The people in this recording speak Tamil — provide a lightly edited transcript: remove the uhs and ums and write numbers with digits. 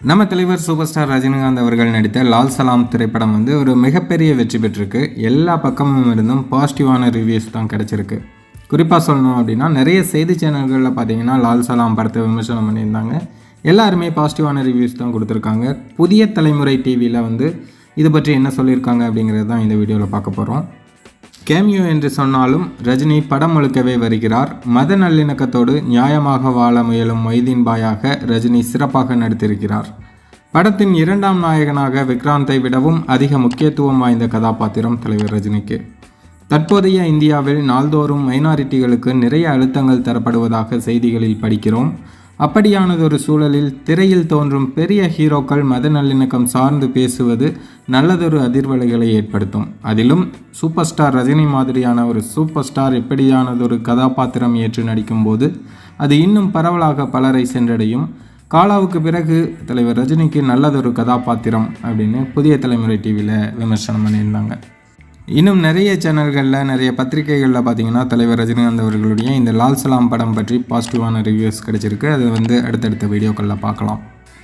நம்ம தலைவர் சூப்பர் ஸ்டார் ரஜினிகாந்த் அவர்கள் நடித்த லால் சலாம் திரைப்படம் ஒரு மிகப்பெரிய வெற்றி பெற்றிருக்கு. எல்லா பக்கமும் இருந்தும் பாசிட்டிவான ரிவ்யூஸ் தான் கிடச்சிருக்கு. குறிப்பாக சொல்லணும் அப்படின்னா நிறைய செய்தி சேனல்களில் பார்த்தீங்கன்னா லால் சலாம் படத்தை விமர்சனம் பண்ணியிருந்தாங்க. எல்லாருமே பாசிட்டிவான ரிவ்யூஸ் தான் கொடுத்துருக்காங்க. புதிய தலைமுறை டிவியில் இது பற்றி என்ன சொல்லியிருக்காங்க அப்படிங்கிறது தான் இந்த வீடியோவில் பார்க்க போகிறோம். கேமியோ என்று சொன்னாலும் ரஜினி படம் முழுக்கவே வருகிறார். மத நல்லிணக்கத்தோடு நியாயமாக வாழ முயலும் மொய்தீன் பாயாக ரஜினி சிறப்பாக நடித்திருக்கிறார். படத்தின் இரண்டாம் நாயகனாக விக்ராந்தை விடவும் அதிக முக்கியத்துவம் வாய்ந்த கதாபாத்திரம் தலைவர் ரஜினிக்கு. தற்போதைய இந்தியாவில் நாள்தோறும் மைனாரிட்டிகளுக்கு நிறைய அழுத்தங்கள் தரப்படுவதாக செய்திகளில் படிக்கிறோம். அப்படியானதொரு சூழலில் திரையில் தோன்றும் பெரிய ஹீரோக்கள் மத நல்லிணக்கம் சார்ந்து பேசுவது நல்லதொரு அதிர்வலைகளை ஏற்படுத்தும். அதிலும் சூப்பர் ஸ்டார் ரஜினி மாதிரியான ஒரு சூப்பர் ஸ்டார் எப்படியானதொரு கதாபாத்திரம் ஏற்று நடிக்கும்போது அது இன்னும் பரவலாக பலரை சென்றடையும். காலாவுக்கு பிறகு தலைவர் ரஜினிக்கு நல்லதொரு கதாபாத்திரம் அப்படின்னு புதிய தலைமுறை டிவியில் விமர்சனம் பண்ணியிருந்தாங்க. இன்னும் நிறைய சேனல்களில் நிறைய பத்திரிகைகளில் பார்த்தீங்கன்னா தலைவர் ரஜினிகாந்த் அவர்களுடைய இந்த லால் சலாம் படம் பற்றி பாசிட்டிவான ரிவ்யூஸ் கிடைச்சிருக்கு. அது அடுத்தடுத்த வீடியோக்களில் பார்க்கலாம்.